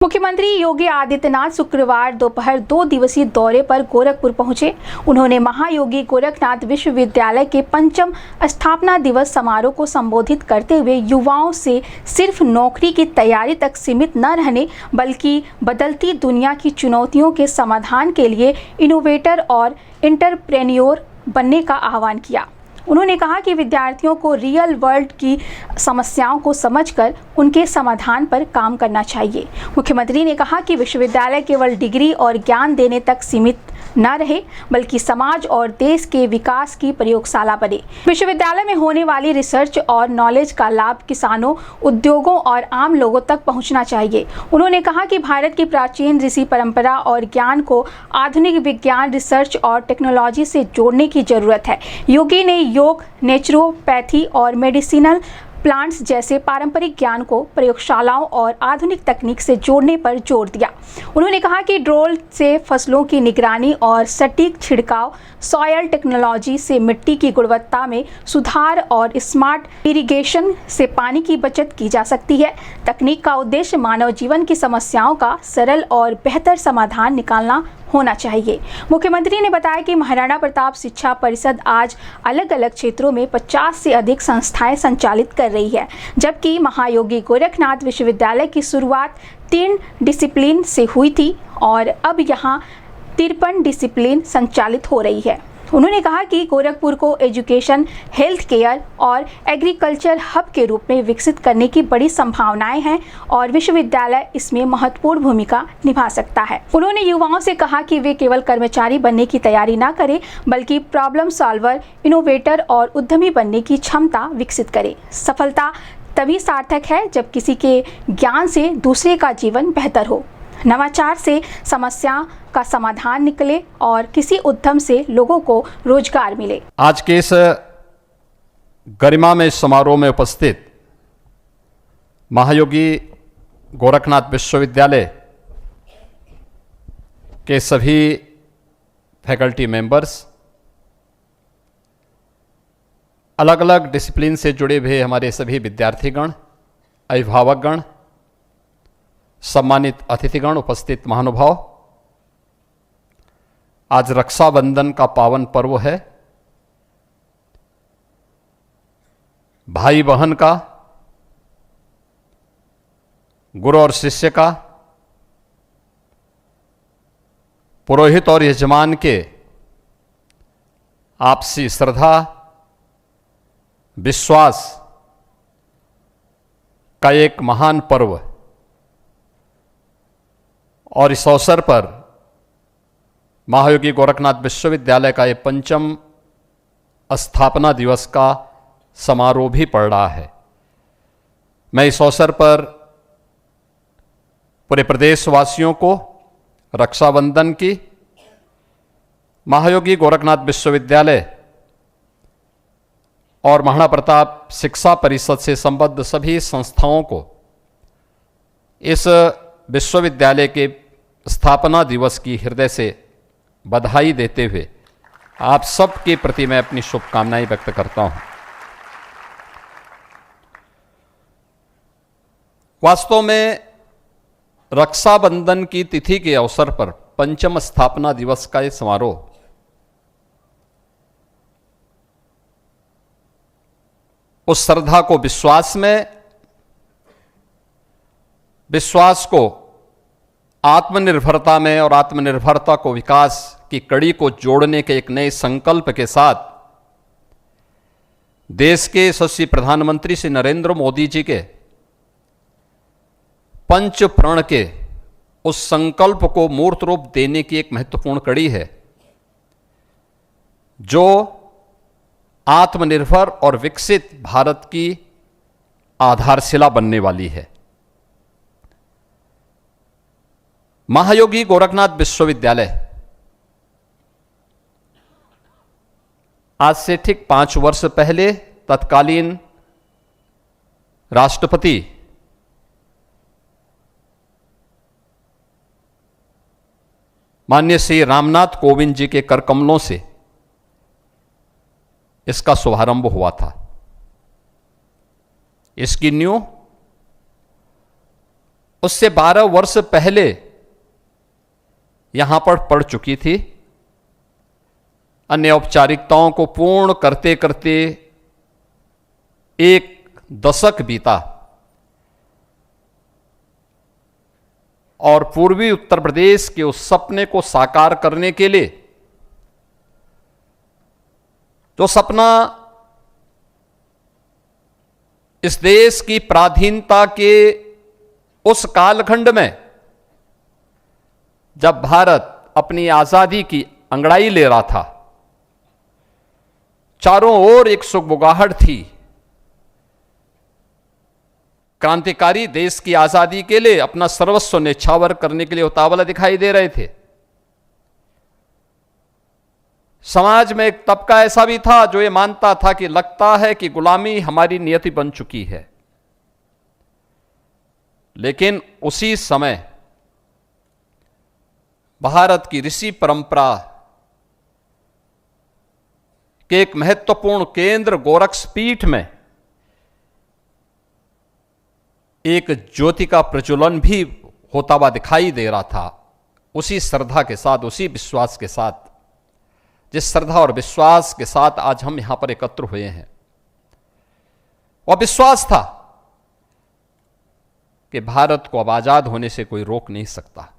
मुख्यमंत्री योगी आदित्यनाथ शुक्रवार दोपहर 2 दिवसीय दौरे पर गोरखपुर पहुंचे। उन्होंने महायोगी गोरखनाथ विश्वविद्यालय के 5म स्थापना दिवस समारोह को संबोधित करते हुए युवाओं से सिर्फ नौकरी की तैयारी तक सीमित न रहने बल्कि बदलती दुनिया की चुनौतियों के समाधान के लिए इनोवेटर और एंटरप्रेन्योर बनने का आह्वान किया। उन्होंने कहा कि विद्यार्थियों को रियल वर्ल्ड की समस्याओं को समझकर उनके समाधान पर काम करना चाहिए। मुख्यमंत्री ने कहा कि विश्वविद्यालय केवल डिग्री और ज्ञान देने तक सीमित न रहे बल्कि समाज और देश के विकास की प्रयोगशाला बने। विश्वविद्यालय में होने वाली रिसर्च और नॉलेज का लाभ किसानों, उद्योगों और आम लोगों तक पहुंचना चाहिए। उन्होंने कहा कि भारत की प्राचीन ऋषि परंपरा और ज्ञान को आधुनिक विज्ञान, रिसर्च और टेक्नोलॉजी से जोड़ने की जरूरत है। योगी ने योग, नेचुरोपैथी और मेडिसिनल प्लांट्स जैसे पारंपरिक ज्ञान को प्रयोगशालाओं और आधुनिक तकनीक से जोड़ने पर जोर दिया। उन्होंने कहा कि ड्रोन से फसलों की निगरानी और सटीक छिड़काव, सॉयल टेक्नोलॉजी से मिट्टी की गुणवत्ता में सुधार और स्मार्ट इरिगेशन से पानी की बचत की जा सकती है। तकनीक का उद्देश्य मानव जीवन की समस्याओं का सरल और बेहतर समाधान निकालना होना चाहिए। मुख्यमंत्री ने बताया कि महाराणा प्रताप शिक्षा परिषद आज अलग अलग क्षेत्रों में 50 से अधिक संस्थाएं संचालित कर रही है, जबकि महायोगी गोरखनाथ विश्वविद्यालय की शुरुआत 3 डिसिप्लिन से हुई थी और अब यहां 53 डिसिप्लिन संचालित हो रही है। उन्होंने कहा कि गोरखपुर को एजुकेशन, हेल्थ केयर और एग्रीकल्चर हब के रूप में विकसित करने की बड़ी संभावनाएं हैं और विश्वविद्यालय इसमें महत्वपूर्ण भूमिका निभा सकता है। उन्होंने युवाओं से कहा कि वे केवल कर्मचारी बनने की तैयारी न करें बल्कि प्रॉब्लम सॉल्वर, इनोवेटर और उद्यमी बनने की क्षमता विकसित करें। सफलता तभी सार्थक है जब किसी के ज्ञान से दूसरे का जीवन बेहतर हो, नवाचार से समस्या का समाधान निकले और किसी उद्यम से लोगों को रोजगार मिले। आज के इस गरिमामय समारोह में उपस्थित महायोगी गोरखनाथ विश्वविद्यालय के सभी फैकल्टी मेंबर्स, अलग अलग डिसिप्लिन से जुड़े हुए हमारे सभी विद्यार्थीगण, अभिभावकगण, सम्मानित अतिथिगण, उपस्थित महानुभाव, आज रक्षाबंधन का पावन पर्व है। भाई बहन का, गुरु और शिष्य का, पुरोहित और यजमान के आपसी श्रद्धा, विश्वास का एक महान पर्व और इस अवसर पर महायोगी गोरखनाथ विश्वविद्यालय का ये 5म स्थापना दिवस का समारोह भी पड़ रहा है। मैं इस अवसर पर पूरे प्रदेशवासियों को रक्षाबंधन की, महायोगी गोरखनाथ विश्वविद्यालय और महाराणा प्रताप शिक्षा परिषद से संबद्ध सभी संस्थाओं को इस विश्वविद्यालय के स्थापना दिवस की हृदय से बधाई देते हुए आप सबके प्रति मैं अपनी शुभकामनाएं व्यक्त करता हूं। वास्तव में रक्षाबंधन की तिथि के अवसर पर 5म स्थापना दिवस का यह समारोह उस श्रद्धा को विश्वास को आत्मनिर्भरता में और आत्मनिर्भरता को विकास की कड़ी को जोड़ने के एक नए संकल्प के साथ देश के यशस्वी प्रधानमंत्री श्री नरेंद्र मोदी जी के पंच प्रण के उस संकल्प को मूर्त रूप देने की एक महत्वपूर्ण कड़ी है, जो आत्मनिर्भर और विकसित भारत की आधारशिला बनने वाली है। महायोगी गोरखनाथ विश्वविद्यालय आज से ठीक 5 वर्ष पहले तत्कालीन राष्ट्रपति माननीय श्री रामनाथ कोविंद जी के कर कमलों से इसका शुभारंभ हुआ था। इसकी नींव उससे 12 वर्ष पहले यहां पर पड़ चुकी थी। अन्य औपचारिकताओं को पूर्ण करते करते एक दशक बीता और पूर्वी उत्तर प्रदेश के उस सपने को साकार करने के लिए, जो सपना इस देश की पराधीनता के उस कालखंड में जब भारत अपनी आजादी की अंगड़ाई ले रहा था, चारों ओर एक सुगबुगाहट थी, क्रांतिकारी देश की आजादी के लिए अपना सर्वस्व न्यौछावर करने के लिए उतावला दिखाई दे रहे थे। समाज में एक तबका ऐसा भी था जो ये मानता था कि लगता है कि गुलामी हमारी नियति बन चुकी है। लेकिन उसी समय भारत की ऋषि परंपरा के एक महत्वपूर्ण केंद्र गोरक्षपीठ में एक ज्योति का प्रज्वलन भी होता हुआ दिखाई दे रहा था। उसी श्रद्धा के साथ, उसी विश्वास के साथ, जिस श्रद्धा और विश्वास के साथ आज हम यहां पर एकत्र हुए हैं, वह विश्वास था कि भारत को अब आजाद होने से कोई रोक नहीं सकता।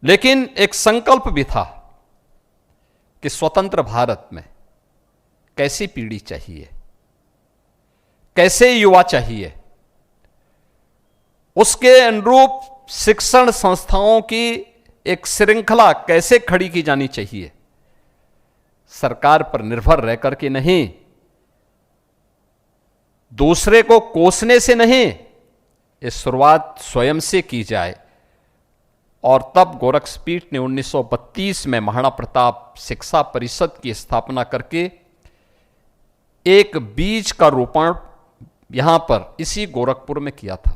लेकिन एक संकल्प भी था कि स्वतंत्र भारत में कैसी पीढ़ी चाहिए, कैसे युवा चाहिए, उसके अनुरूप शिक्षण संस्थाओं की एक श्रृंखला कैसे खड़ी की जानी चाहिए। सरकार पर निर्भर रह करके नहीं, दूसरे को कोसने से नहीं, ये शुरुआत स्वयं से की जाए। और तब गोरक्षपीठ ने 1932 में महाराणा प्रताप शिक्षा परिषद की स्थापना करके एक बीज का रोपण यहां पर इसी गोरखपुर में किया था।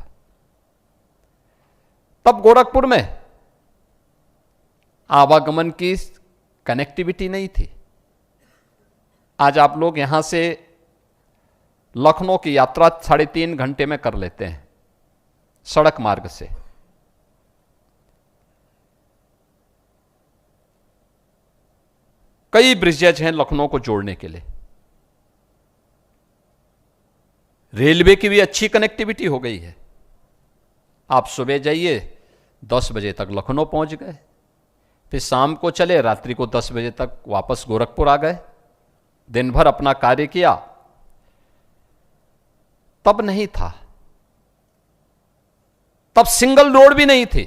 तब गोरखपुर में आवागमन की कनेक्टिविटी नहीं थी। आज आप लोग यहां से लखनऊ की यात्रा 3.5 घंटे में कर लेते हैं सड़क मार्ग से। कई ब्रिजेज हैं लखनऊ को जोड़ने के लिए। रेलवे की भी अच्छी कनेक्टिविटी हो गई है। आप सुबह जाइए 10 बजे तक लखनऊ पहुंच गए, फिर शाम को चले, रात्रि को 10 बजे तक वापस गोरखपुर आ गए, दिन भर अपना कार्य किया। तब नहीं था, तब सिंगल रोड भी नहीं थी,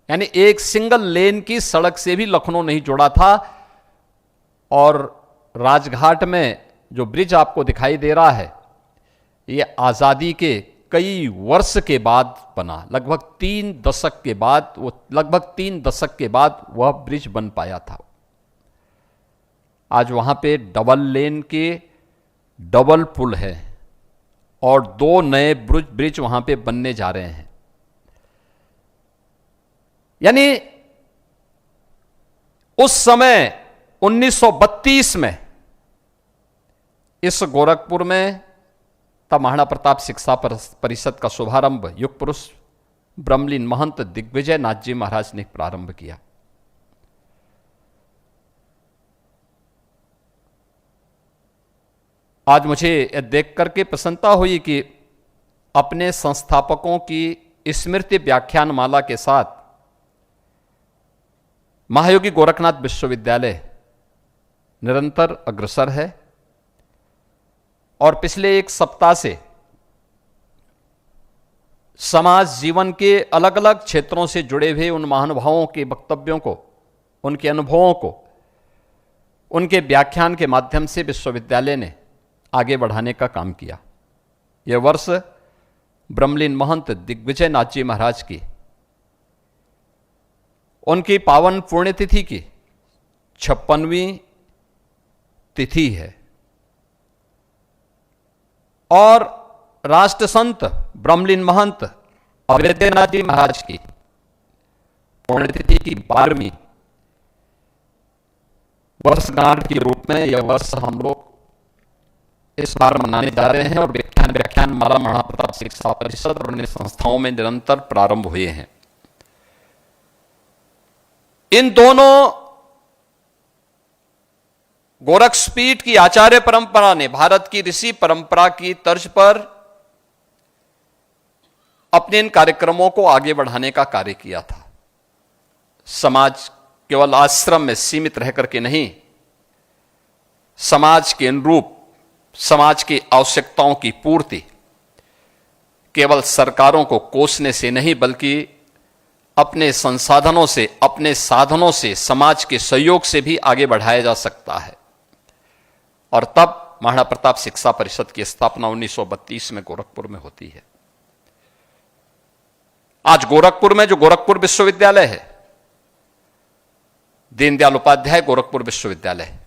यानी एक सिंगल लेन की सड़क से भी लखनऊ नहीं जुड़ा था। और राजघाट में जो ब्रिज आपको दिखाई दे रहा है, ये आजादी के कई वर्ष के बाद बना, लगभग 3 दशक के बाद, वो लगभग 3 दशक के बाद वह ब्रिज बन पाया था। आज वहां पे डबल लेन के डबल पुल है और 2 नए ब्रिज वहां पे बनने जा रहे हैं। यानी उस समय 1932 में इस गोरखपुर में तब महाराणा प्रताप शिक्षा परिषद का शुभारंभ युग पुरुष ब्रह्मलीन महंत दिग्विजय नाथ जी महाराज ने प्रारंभ किया। आज मुझे यह देख करके प्रसन्नता हुई कि अपने संस्थापकों की स्मृति व्याख्यान माला के साथ महायोगी गोरखनाथ विश्वविद्यालय निरंतर अग्रसर है और पिछले 1 सप्ताह से समाज जीवन के अलग अलग क्षेत्रों से जुड़े हुए उन महानुभावों के वक्तव्यों को, उनके अनुभवों को, उनके व्याख्यान के माध्यम से विश्वविद्यालय ने आगे बढ़ाने का काम किया। यह वर्ष ब्रह्मलीन महंत दिग्विजय नाथ जी महाराज की उनकी पावन पुण्यतिथि की 56वीं तिथि है और राष्ट्र संत ब्रह्मलीन महंत अभेद्यनाथ जी महाराज की पुण्यतिथि की 12वीं वर्षगांठ के रूप में यह वर्ष हम लोग इस बार मनाने जा रहे हैं और व्याख्यान माला महाराणा प्रताप शिक्षा परिषद और अन्य संस्थाओं में निरंतर प्रारंभ हुए हैं। इन दोनों गोरक्षपीठ की आचार्य परंपरा ने भारत की ऋषि परंपरा की तर्ज पर अपने इन कार्यक्रमों को आगे बढ़ाने का कार्य किया था। समाज केवल आश्रम में सीमित रह करके नहीं, समाज के अनुरूप समाज की आवश्यकताओं की पूर्ति केवल सरकारों को कोसने से नहीं, बल्कि अपने संसाधनों से, अपने साधनों से, समाज के सहयोग से भी आगे बढ़ाया जा सकता है। और तब महाराणा प्रताप शिक्षा परिषद की स्थापना 1932 में गोरखपुर में होती है। आज गोरखपुर में जो गोरखपुर विश्वविद्यालय है, दीनदयाल उपाध्याय गोरखपुर विश्वविद्यालय,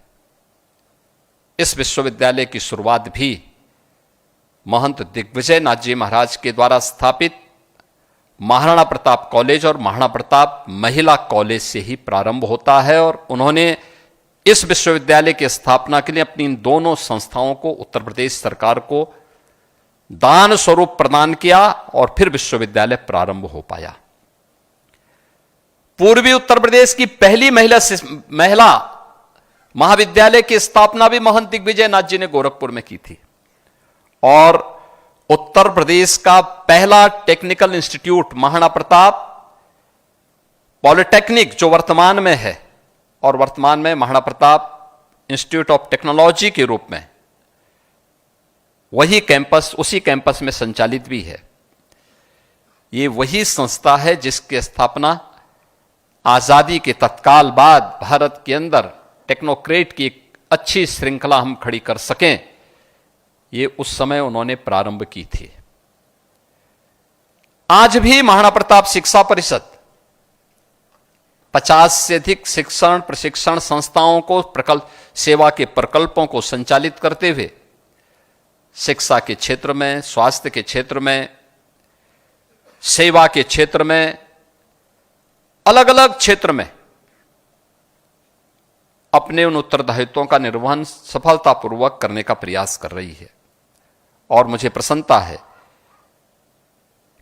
इस विश्वविद्यालय की शुरुआत भी महंत दिग्विजय नाथ जी महाराज के द्वारा स्थापित महाराणा प्रताप कॉलेज और महाराणा प्रताप महिला कॉलेज से ही प्रारंभ होता है। और उन्होंने इस विश्वविद्यालय की स्थापना के लिए अपनी इन दोनों संस्थाओं को उत्तर प्रदेश सरकार को दान स्वरूप प्रदान किया और फिर विश्वविद्यालय प्रारंभ हो पाया। पूर्वी उत्तर प्रदेश की पहली महिला महाविद्यालय की स्थापना भी महंत दिग्विजय नाथ जी ने गोरखपुर में की थी। और उत्तर प्रदेश का पहला technical institute Maharana Pratap polytechnic, जो वर्तमान में है और वर्तमान में Maharana Pratap institute of technology के रूप में, वही कैंपस, उसी कैंपस में संचालित भी है। ये वही संस्था है जिसकी स्थापना आजादी के तत्काल बाद भारत के अंदर टेक्नोक्रेट की एक अच्छी श्रृंखला हम खड़ी कर सकें, ये उस समय उन्होंने प्रारंभ की थी। आज भी महाराणा प्रताप शिक्षा परिषद 50 से अधिक शिक्षण प्रशिक्षण संस्थाओं को प्रकल्प सेवा के प्रकल्पों को संचालित करते हुए शिक्षा के क्षेत्र में, स्वास्थ्य के क्षेत्र में, सेवा के क्षेत्र में, अलग अलग क्षेत्र में अपने उन उत्तरदायित्वों का निर्वहन सफलतापूर्वक करने का प्रयास कर रही है। और मुझे प्रसन्नता है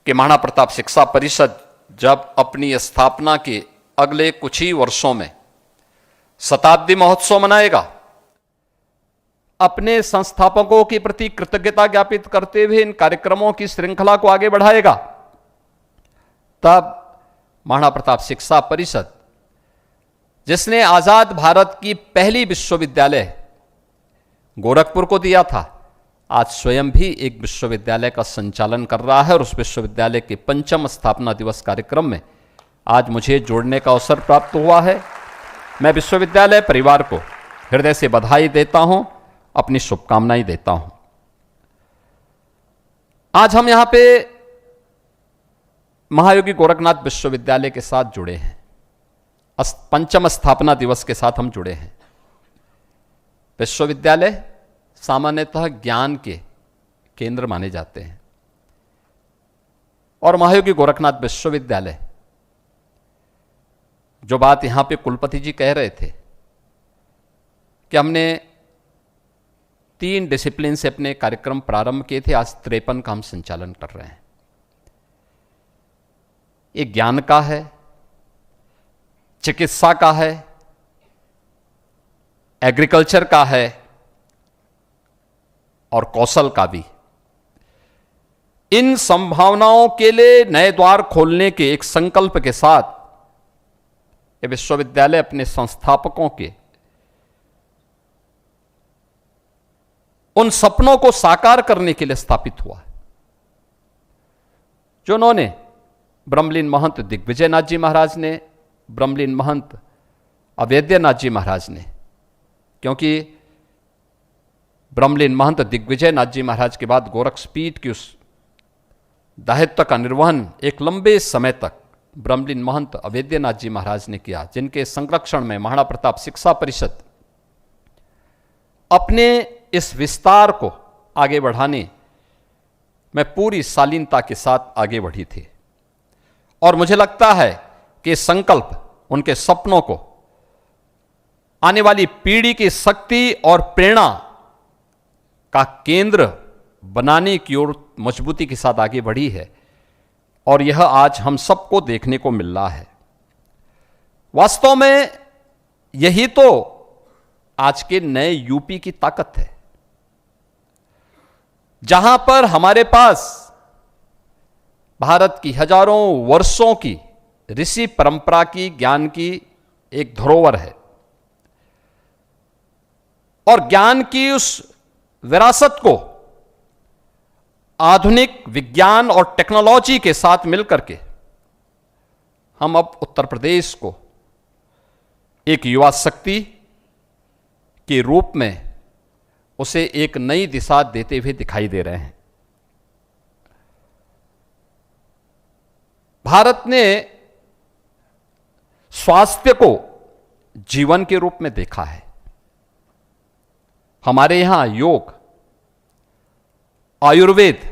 कि महाराणा प्रताप शिक्षा परिषद जब अपनी स्थापना के अगले कुछ ही वर्षों में शताब्दी महोत्सव मनाएगा, अपने संस्थापकों के प्रति कृतज्ञता ज्ञापित करते हुए इन कार्यक्रमों की श्रृंखला को आगे बढ़ाएगा, तब महाराणा प्रताप शिक्षा परिषद, जिसने आजाद भारत की पहली विश्वविद्यालय गोरखपुर को दिया था, आज स्वयं भी एक विश्वविद्यालय का संचालन कर रहा है। और उस विश्वविद्यालय के 5वें स्थापना दिवस कार्यक्रम में आज मुझे जोड़ने का अवसर प्राप्त हुआ है। मैं विश्वविद्यालय परिवार को हृदय से बधाई देता हूं, अपनी शुभकामनाएं देता हूं। आज हम यहां पे महायोगी गोरखनाथ विश्वविद्यालय के साथ जुड़े हैं, 5वें स्थापना दिवस के साथ हम जुड़े हैं। विश्वविद्यालय सामान्यतः ज्ञान के केंद्र माने जाते हैं और महायोगी गोरखनाथ विश्वविद्यालय, जो बात यहां पे कुलपति जी कह रहे थे कि हमने 3 डिसिप्लिन से अपने कार्यक्रम प्रारंभ किए थे, आज 53 का हम संचालन कर रहे हैं। एक ज्ञान का है, चिकित्सा का है, एग्रीकल्चर का है और कौशल का भी। इन संभावनाओं के लिए नए द्वार खोलने के एक संकल्प के साथ ये विश्वविद्यालय अपने संस्थापकों के उन सपनों को साकार करने के लिए स्थापित हुआ है, जो उन्होंने ब्रह्मलीन महंत दिग्विजय नाथ जी महाराज ने, ब्रह्मलीन महंत अवैद्यनाथ जी महाराज ने, क्योंकि ब्रह्मलीन महंत दिग्विजय नाथ जी महाराज के बाद गोरक्षपीठ की उस दायित्व का निर्वहन एक लंबे समय तक ब्रह्मलीन महंत अवैद्यनाथ जी महाराज ने किया, जिनके संरक्षण में महाराणा प्रताप शिक्षा परिषद अपने इस विस्तार को आगे बढ़ाने में पूरी शालीनता के साथ आगे बढ़ी थी। और मुझे लगता है कि संकल्प, उनके सपनों को आने वाली पीढ़ी की शक्ति और प्रेरणा का केंद्र बनाने की ओर मजबूती के साथ आगे बढ़ी है, और यह आज हम सबको देखने को मिल रहा है। वास्तव में यही तो आज के नए यूपी की ताकत है, जहां पर हमारे पास भारत की हजारों वर्षों की ऋषि परंपरा की ज्ञान की एक धरोहर है, और ज्ञान की उस विरासत को आधुनिक विज्ञान और टेक्नोलॉजी के साथ मिलकर के हम अब उत्तर प्रदेश को एक युवा शक्ति के रूप में उसे एक नई दिशा देते हुए दिखाई दे रहे हैं। भारत ने स्वास्थ्य को जीवन के रूप में देखा है। हमारे यहां योग, Ayurveda,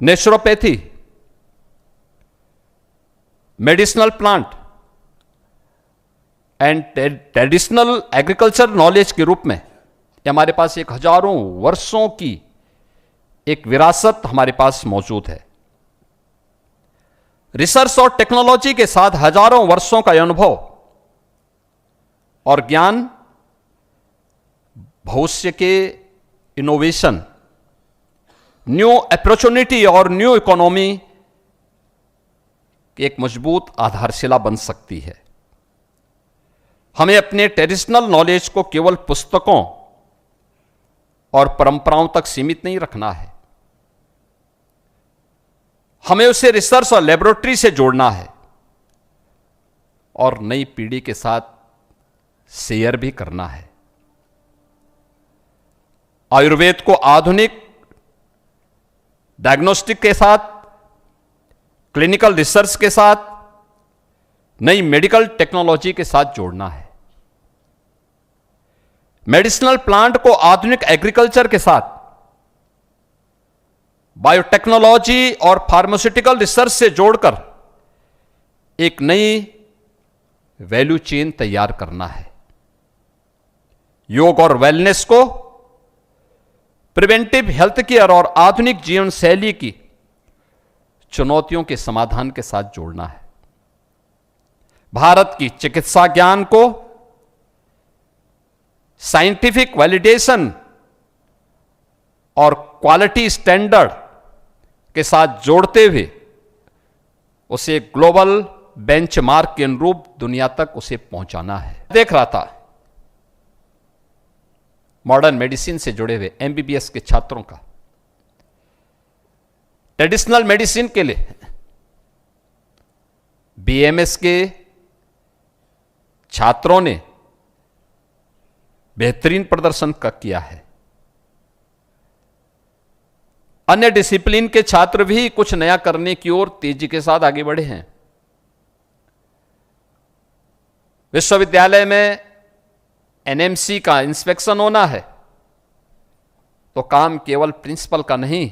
naturopathy, medicinal plant and traditional agriculture knowledge के रूप में हमारे पास एक हजारों वर्षों की एक विरासत हमारे पास मौजूद है। रिसर्च और टेक्नोलॉजी के साथ हजारों वर्षों का अनुभव और ज्ञान भविष्य के इनोवेशन, न्यू अपॉर्चुनिटी और न्यू इकोनॉमी की एक मजबूत आधारशिला बन सकती है। हमें अपने ट्रेडिशनल नॉलेज को केवल पुस्तकों और परंपराओं तक सीमित नहीं रखना है, हमें उसे रिसर्च और लेबोरेटरी से जोड़ना है और नई पीढ़ी के साथ शेयर भी करना है। आयुर्वेद को आधुनिक डायग्नोस्टिक के साथ, क्लिनिकल रिसर्च के साथ, नई मेडिकल टेक्नोलॉजी के साथ जोड़ना है। मेडिसिनल प्लांट को आधुनिक एग्रीकल्चर के साथ, बायोटेक्नोलॉजी और फार्मास्यूटिकल रिसर्च से जोड़कर एक नई वैल्यू चेन तैयार करना है। योग और वेलनेस को प्रिवेंटिव हेल्थ केयर और आधुनिक जीवन शैली की चुनौतियों के समाधान के साथ जोड़ना है। भारत की चिकित्सा ज्ञान को साइंटिफिक वैलिडेशन और क्वालिटी स्टैंडर्ड के साथ जोड़ते हुए उसे ग्लोबल बेंचमार्क के अनुरूप दुनिया तक उसे पहुंचाना है। देख रहा था मॉडर्न मेडिसिन से जुड़े हुए एमबीबीएस के छात्रों का, ट्रेडिशनल मेडिसिन के लिए बीएमएस के छात्रों ने बेहतरीन प्रदर्शन किया है। अन्य डिसिप्लिन के छात्र भी कुछ नया करने की ओर तेजी के साथ आगे बढ़े हैं। विश्वविद्यालय में एनएमसी का इंस्पेक्शन होना है तो काम केवल प्रिंसिपल का नहीं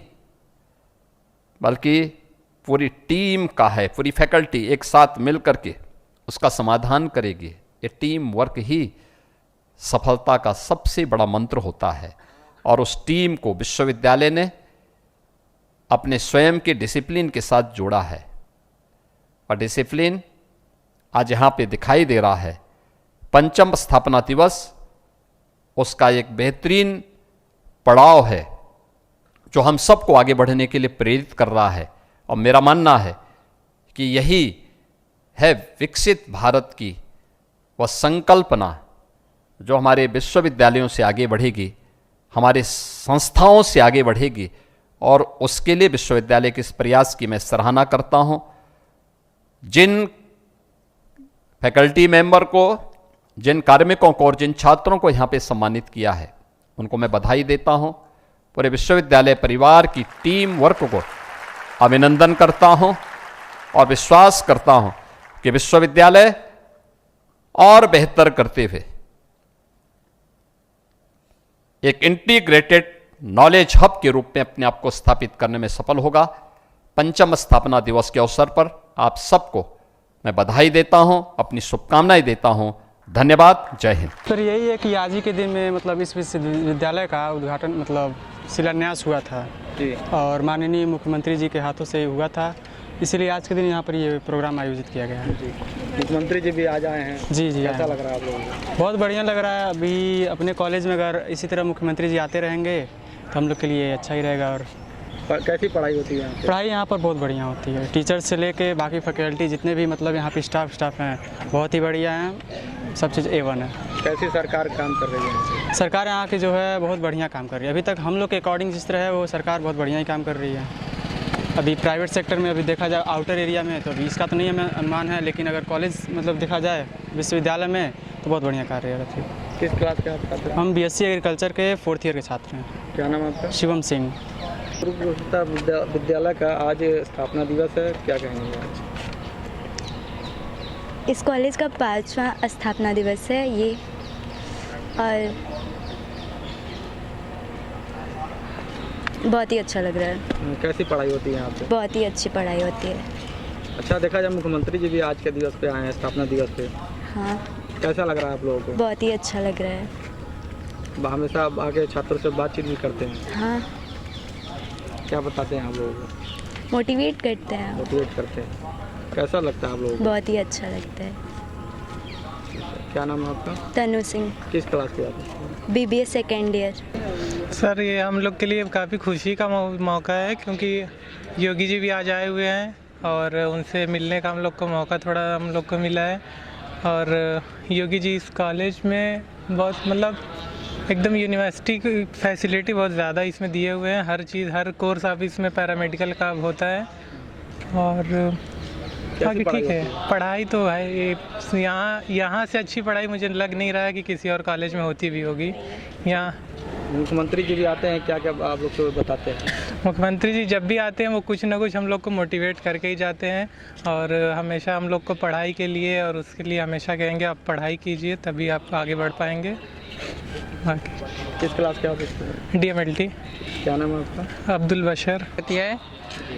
बल्कि पूरी टीम का है। पूरी फैकल्टी एक साथ मिलकर के उसका समाधान करेगी। ये टीम वर्क ही सफलता का सबसे बड़ा मंत्र होता है, और उस टीम को विश्वविद्यालय ने अपने स्वयं के डिसिप्लिन के साथ जोड़ा है। और डिसिप्लिन आज यहाँ पे दिखाई दे रहा है। पंचम स्थापना दिवस उसका एक बेहतरीन पड़ाव है जो हम सबको आगे बढ़ने के लिए प्रेरित कर रहा है। और मेरा मानना है कि यही है विकसित भारत की वह संकल्पना जो हमारे विश्वविद्यालयों से आगे बढ़ेगी, हमारे संस्थाओं से आगे बढ़ेगी, और उसके लिए विश्वविद्यालय के इस प्रयास की मैं सराहना करता हूं। जिन फैकल्टी मेंबर को, जिन कार्मिकों को और जिन छात्रों को यहाँ पे सम्मानित किया है उनको मैं बधाई देता हूँ। पूरे विश्वविद्यालय परिवार की टीम वर्क को अभिनंदन करता हूँ और विश्वास करता हूँ कि विश्वविद्यालय और बेहतर करते हुए एक इंटीग्रेटेड नॉलेज हब के रूप में अपने आप को स्थापित करने में सफल होगा। पंचम स्थापना दिवस के अवसर पर आप सबको मैं बधाई देता हूं, अपनी शुभकामनाएं देता हूं। धन्यवाद। जय हिंद। सर यही है कि आज ही के दिन में मतलब इस विश्वविद्यालय का उद्घाटन मतलब शिलान्यास हुआ था जी। और माननीय मुख्यमंत्री जी के हाथों से हुआ था, इसीलिए आज के दिन यहाँ पर ये प्रोग्राम आयोजित किया गया है। जी, मुख्यमंत्री जी भी आज आए हैं। जी जी, कैसा आए। लग रहा है आप लोगों को? बहुत बढ़िया लग रहा है। अभी अपने कॉलेज में अगर इसी तरह मुख्यमंत्री जी आते रहेंगे तो हम लोग के लिए अच्छा ही रहेगा। और कैसी पढ़ाई होती है यहाँ पे? पढ़ाई यहाँ पर बहुत बढ़िया होती है। टीचर्स से लेके बाकी फैकल्टी जितने भी मतलब यहाँ पे स्टाफ हैं बहुत ही बढ़िया हैं, सब चीज़ A1 है। कैसी सरकार काम कर रही है? सरकार यहाँ की जो है बहुत बढ़िया काम कर रही है। अभी तक हम लोग के अकॉर्डिंग जिस तरह है वो सरकार बहुत बढ़िया ही काम कर रही है। अभी प्राइवेट सेक्टर में अभी देखा जाए आउटर एरिया में तो अभी इसका तो नहीं हमें अनुमान है, लेकिन अगर कॉलेज मतलब देखा जाए विश्वविद्यालय में तो बहुत बढ़िया कार्य है। किस क्लास के आप छात्र हैं? हम BSc एग्रीकल्चर के 4th ईयर के छात्र हैं। क्या नाम है आपका? शिवम सिंह। विद्यालय का आज स्थापना दिवस है, क्या कहेंगे आज? इस कॉलेज का 5वां स्थापना दिवस है ये, और बहुत ही अच्छा लग रहा है। कैसी पढ़ाई होती है यहाँ पे? बहुत ही अच्छी पढ़ाई होती है। अच्छा, देखा जाए मुख्यमंत्री जी भी आज के दिवस पे आए हैं, स्थापना दिवस पे। हाँ, कैसा लग रहा है आप लोगों को? बहुत ही अच्छा लग रहा है। हमेशा आगे छात्रों से बातचीत भी करते हैं, हाँ, क्या बताते हैं आप लोगों को? मोटिवेट करते हैं। मोटिवेट करते हैं। कैसा लगता है आप लोगों को? बहुत ही अच्छा लगता है। क्या नाम है आपका? तनु सिंह, किस क्लास के आप? BBA 2nd year. सर ये हम लोग के लिए काफ़ी खुशी का मौका है, क्योंकि योगी जी भी आज आए हुए हैं और उनसे मिलने का हम लोग को मौका थोड़ा हम लोग को मिला है। और योगी जी इस कॉलेज में बहुत मतलब एकदम यूनिवर्सिटी की फैसिलिटी बहुत ज़्यादा इसमें दिए हुए हैं। हर चीज़, हर कोर्स आप इसमें पैरामेडिकल का होता है। और बाकी ठीक है, पढ़ाई तो है ये यहाँ से अच्छी पढ़ाई मुझे लग नहीं रहा है कि किसी और कॉलेज में होती भी होगी। यहाँ मुख्यमंत्री जी भी आते हैं, क्या क्या आप लोग को बताते हैं? मुख्यमंत्री जी जब भी आते हैं वो कुछ ना कुछ हम लोग को मोटिवेट करके ही जाते हैं, और हमेशा हम लोग को पढ़ाई के लिए और उसके लिए हमेशा कहेंगे आप पढ़ाई कीजिए तभी आप आगे बढ़ पाएंगे। बाकी किस क्लास के आप? DMLT। क्या नाम है आपका? अब्दुल बशर। होती है।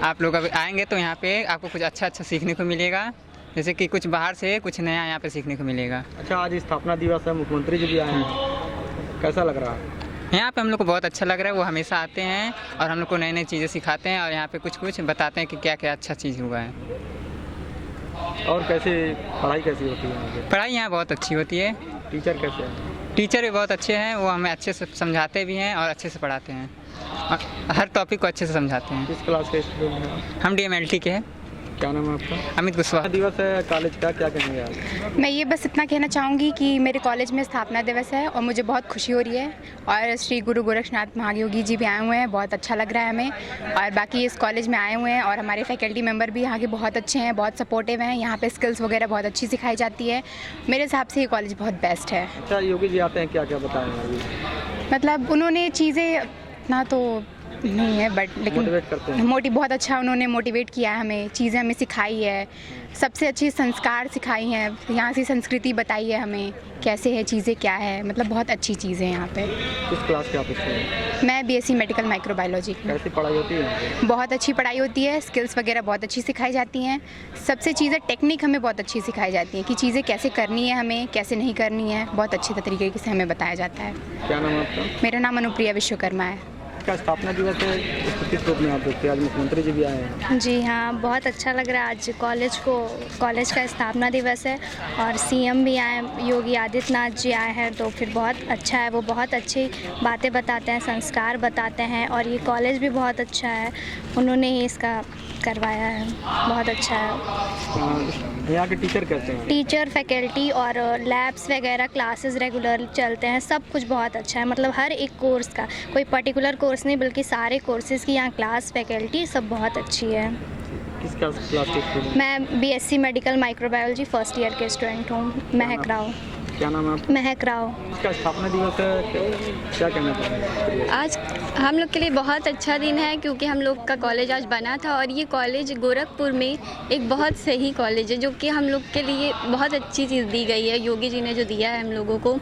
आप लोग अभी आएंगे तो यहाँ पे आपको कुछ अच्छा सीखने को मिलेगा, जैसे कि कुछ बाहर से कुछ नया यहाँ पे सीखने को मिलेगा। अच्छा, आज स्थापना दिवस है, मुख्यमंत्री जी भी आए हैं, कैसा लग रहा है? यहाँ पे हम लोग को बहुत अच्छा लग रहा है। वो हमेशा आते हैं और हम लोग को नई नई चीज़ें सिखाते हैं और यहाँ पे कुछ कुछ बताते हैं कि क्या क्या अच्छा चीज़ हुआ है। और कैसे पढ़ाई कैसी होती है यहाँ पे? पढ़ाई यहाँ बहुत अच्छी होती है। टीचर कैसे हैं? टीचर भी बहुत अच्छे हैं, वो हमें अच्छे से समझाते भी हैं और अच्छे से पढ़ाते हैं और हर टॉपिक को अच्छे से समझाते हैं। किस क्लास के स्टूडेंट हैं आप? हम DMLT के हैं। क्या नाम है आपका? अमित कुशवाहा। दिवस है कॉलेज का, क्या कहेंगे आप? मैं ये बस इतना कहना चाहूँगी कि मेरे कॉलेज में स्थापना दिवस है और मुझे बहुत खुशी हो रही है, और श्री गुरु गोरक्षनाथ महायोगी जी भी आए हुए हैं, बहुत अच्छा लग रहा है हमें। और बाकी इस कॉलेज में आए हुए हैं और हमारे फैकल्टी मेंबर भी यहाँ के बहुत अच्छे हैं, बहुत सपोर्टिव हैं। यहाँ पे स्किल्स वगैरह बहुत अच्छी सिखाई जाती है। मेरे हिसाब से ये कॉलेज बहुत बेस्ट है। अच्छा, योगी जी आते हैं, क्या क्या बताएंगे अभी? मतलब उन्होंने चीज़ें इतना तो नहीं है बट लेकिन मोटिवेट करते हैं। बहुत अच्छा उन्होंने मोटिवेट किया है, हमें चीज़ें हमें सिखाई है, सबसे अच्छी संस्कार सिखाई हैं, यहाँ की संस्कृति बताई है हमें कैसे है चीज़ें क्या है, मतलब बहुत अच्छी चीज़ें हैं यहाँ पे। किस क्लास के आप स्टूडेंट? मैं BSc मेडिकल माइक्रोबायोलॉजी की। कैसी पढ़ाई होती है यहाँ पे? बहुत अच्छी पढ़ाई होती है, स्किल्स वगैरह बहुत अच्छी सिखाई जाती हैं, सबसे चीज़ें टेक्निक हमें बहुत अच्छी सिखाई जाती हैं कि चीज़ें कैसे करनी है, हमें कैसे नहीं करनी है, बहुत अच्छे तरीके से हमें बताया जाता है। क्या नाम है आपका? मेरा नाम अनुप्रिया विश्वकर्मा है। का स्थापना दिवस है, इसको किस रूप में आप देखते हैं? आज मुख्यमंत्री जी भी आए हैं। जी हाँ, बहुत अच्छा लग रहा है। आज कॉलेज का स्थापना दिवस है और CM भी आए, योगी आदित्यनाथ जी आए हैं, तो फिर बहुत अच्छा है। वो बहुत अच्छी बातें बताते हैं, संस्कार बताते हैं, और ये कॉलेज भी बहुत अच्छा है, उन्होंने ही इसका करवाया है, बहुत अच्छा है। यहाँ के टीचर कैसे हैं? टीचर, फैकल्टी और लैब्स वगैरह, क्लासेस रेगुलर चलते हैं, सब कुछ बहुत अच्छा है। मतलब हर एक कोर्स का, कोई पर्टिकुलर कोर्स नहीं बल्कि सारे कोर्सेज़ की यहाँ क्लास, फैकल्टी सब बहुत अच्छी है। किस क्लास के स्टूडेंट? मैं BSc medical microbiology 1st year के स्टूडेंट हूँ, महक राव। क्या नाम है आपका? महक राव। इसका स्थापना दिवस है, क्या कहना चाहेंगे? आज हम लोग के लिए बहुत अच्छा दिन है, क्योंकि हम लोग का कॉलेज आज बना था, और ये कॉलेज गोरखपुर में एक बहुत सही कॉलेज है, जो कि हम लोग के लिए बहुत अच्छी चीज़ दी गई है, योगी जी ने जो दिया है हम लोगों को।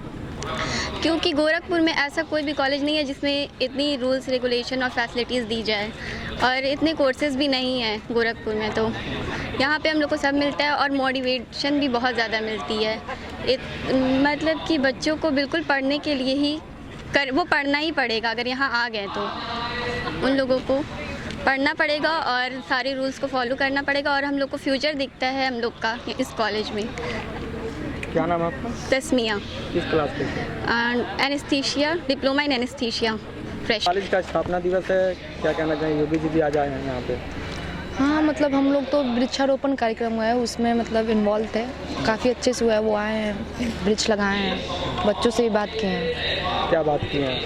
क्योंकि गोरखपुर में ऐसा कोई भी कॉलेज नहीं है जिसमें इतनी रूल्स रेगुलेशन और फैसिलिटीज़ दी जाए, और इतने कोर्सेज़ भी नहीं हैं गोरखपुर में। तो यहाँ पे हम लोग को सब मिलता है और मोटिवेशन भी बहुत ज़्यादा मिलती है। मतलब कि बच्चों को बिल्कुल पढ़ने के लिए ही वो पढ़ना ही पड़ेगा। अगर यहाँ आ गए तो उन लोगों को पढ़ना पड़ेगा और सारे रूल्स को फॉलो करना पड़ेगा, और हम लोग को फ्यूचर दिखता है हम लोग का इस कॉलेज में। क्या नाम है आपका? तस्मिया। किस क्लास के? Anaesthesia, diploma in anaesthesia, fresh. College का स्थापना दिवस है, क्या कहना चाहिए? योगी जी भी आज आए हैं यहाँ पे। हाँ, मतलब हम लोग तो वृक्षारोपण कार्यक्रम हुआ है उसमें मतलब इन्वॉल्व थे, काफ़ी अच्छे से हुआ है। वो आए हैं, वृक्ष लगाए हैं, बच्चों से भी बात किए हैं। क्या बात की है?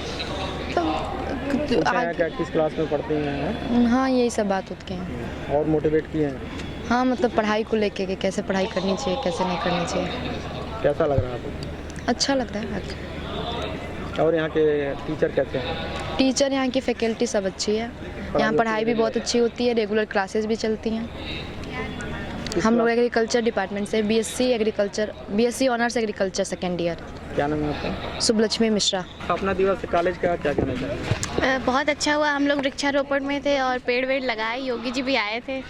क्या किस क्लास में पढ़ते हैं? हाँ, यही सब बात होती हैं। और मोटिवेट किए हैं? हाँ, मतलब पढ़ाई को लेके कि कैसे पढ़ाई करनी चाहिए, कैसे नहीं करनी चाहिए। कैसा लग रहा है आपको? अच्छा लगता है। और यहाँ के टीचर कैसे हैं? टीचर यहाँ की फैकल्टी सब अच्छी है, यहाँ पढ़ाई भी बहुत अच्छी होती है, रेगुलर क्लासेस भी चलती हैं। हम लोग एग्रीकल्चर डिपार्टमेंट से BSc honours agriculture second year. क्या नाम है आपका? सुबलक्ष्मी मिश्रा। स्थापना दिवस कॉलेज का क्या कहना चाहिए? बहुत अच्छा हुआ, हम लोग वृक्षारोपण में थे और पेड़ वेड़ लगाए, योगी जी भी आए थे,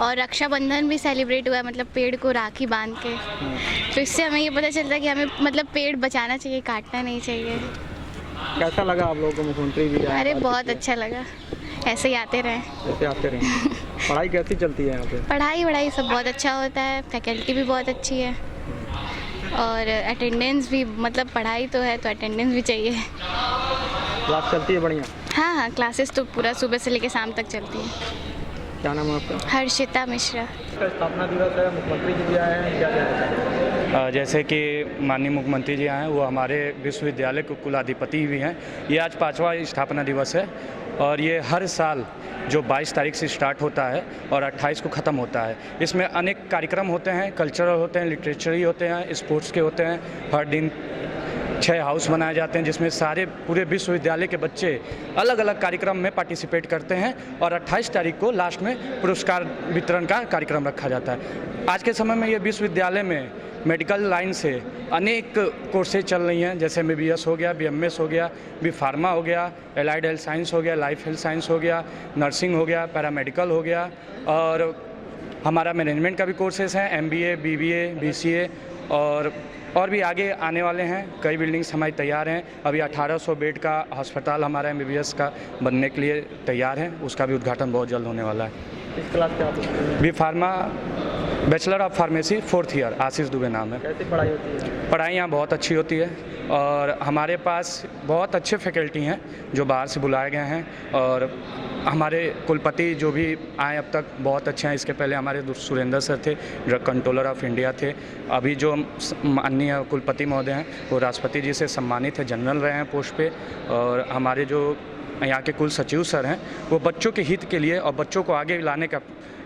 और रक्षाबंधन भी सेलिब्रेट हुआ, मतलब पेड़ को राखी बांध के। तो इससे हमें ये पता चलता है कि हमें मतलब पेड़ बचाना चाहिए, काटना नहीं चाहिए। कैसा लगा आप लोगों को? मुख्यमंत्री भी आए? अरे बहुत अच्छा लगा, ऐसे ही आते रहें। ऐसे आते रहें। पढ़ाई कैसी चलती है यहाँ पे? पढ़ाई सब बहुत अच्छा होता है, फैकल्टी भी बहुत अच्छी है, और अटेंडेंस भी, मतलब पढ़ाई तो है तो अटेंडेंस भी चाहिए। क्लास चलती है बढ़िया? हाँ, क्लासेस तो पूरा सुबह से लेकर शाम तक चलती हैं। क्या नाम है आपका? हर्षिता मिश्रा। स्थापना दिवस है, मुख्यमंत्री जी भी आए हैं, क्या कहना चाहिए? जैसे कि माननीय मुख्यमंत्री जी आए हैं, वो हमारे विश्वविद्यालय के कुलाधिपति भी हैं। ये आज 5वां स्थापना दिवस है, और ये हर साल जो 22 तारीख से स्टार्ट होता है और 28 को ख़त्म होता है। इसमें अनेक कार्यक्रम होते हैं, कल्चरल होते हैं, लिटरेचरी होते हैं, स्पोर्ट्स के होते हैं। हर दिन 6 हाउस बनाए जाते हैं जिसमें सारे पूरे विश्वविद्यालय के बच्चे अलग अलग कार्यक्रम में पार्टिसिपेट करते हैं, और 28 तारीख को लास्ट में पुरस्कार वितरण का कार्यक्रम रखा जाता है। आज के समय में ये विश्वविद्यालय में मेडिकल लाइन से अनेक कोर्सेज चल रही हैं, जैसे MBBS हो गया, BMS हो गया, B.Pharma हो गया, एलाइड हेल्थ साइंस हो गया, लाइफ हेल्थ साइंस हो गया, नर्सिंग हो गया, पैरामेडिकल हो गया, और हमारा मैनेजमेंट का भी कोर्सेज हैं, MBA, BBA, BCA, और भी आगे आने वाले हैं। कई बिल्डिंग्स हमारी तैयार हैं। अभी 1800 बेड का अस्पताल हमारा MBBS का बनने के लिए तैयार है, उसका भी उद्घाटन बहुत जल्द होने वाला है। इस क्लास के आप? B.Pharma, bachelor of pharmacy 4th year, Ashish Dubey नाम है। कैसी पढ़ाई होती है? पढ़ाई यहाँ बहुत अच्छी होती है, और हमारे पास बहुत अच्छे फैकल्टी हैं जो बाहर से बुलाए गए हैं, और हमारे कुलपति जो भी आए अब तक बहुत अच्छे हैं। इसके पहले हमारे सुरेंद्र सर थे, ड्रग कंट्रोलर ऑफ इंडिया थे। अभी जो माननीय कुलपति महोदय हैं वो राष्ट्रपति जी से सम्मानित है, जनरल रहे हैं पोस्ट पे। और हमारे जो यहाँ के कुल सचिव सर हैं वो बच्चों के हित के लिए और बच्चों को आगे लाने का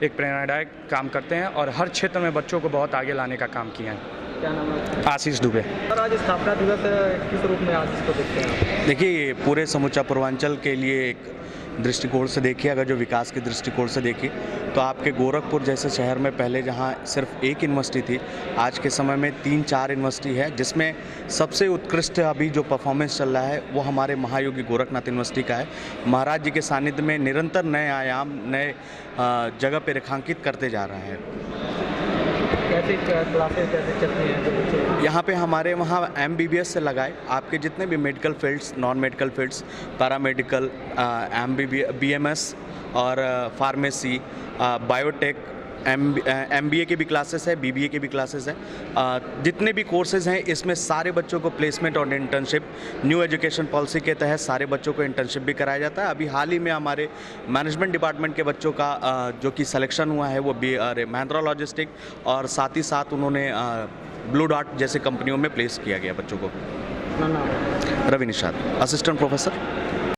एक प्रेरणादायक काम करते हैं, और हर क्षेत्र में बच्चों को बहुत आगे लाने का काम किया है। क्या नाम है? आशीष दुबे। सर, आज स्थापना दिवस है, किस रूप में आज इसको देखते हैं? देखिए, पूरे समूचा पूर्वांचल के लिए एक दृष्टिकोण से देखिए, अगर जो विकास के दृष्टिकोण से देखिए तो आपके गोरखपुर जैसे शहर में पहले जहां सिर्फ एक यूनिवर्सिटी थी, आज के समय में 3-4 यूनिवर्सिटी है, जिसमें सबसे उत्कृष्ट अभी जो परफॉर्मेंस चल रहा है वो हमारे महायोगी गोरखनाथ यूनिवर्सिटी का है। महाराज जी के सानिध्य में निरंतर नए आयाम, नए जगह पे रेखांकित करते जा रहे हैं। कैसे क्लासेस कैसे चलती हैं? यहाँ पे हमारे वहाँ MBBS से लगाए आपके जितने भी medical fields, non medical fields, paramedical, BMS और फार्मेसी, बायोटेक, MBA की भी क्लासेस है, BBA की भी क्लासेस है। जितने भी कोर्सेज हैं इसमें सारे बच्चों को प्लेसमेंट और इंटर्नशिप न्यू एजुकेशन पॉलिसी के तहत सारे बच्चों को इंटर्नशिप भी कराया जाता है। अभी हाल ही में हमारे मैनेजमेंट डिपार्टमेंट के बच्चों का जो कि सिलेक्शन हुआ है वो महिंद्रा लॉजिस्टिक, और साथ ही साथ उन्होंने ब्लू डॉट जैसे कंपनियों में प्लेस किया गया बच्चों को। Ravi Nishad, assistant professor.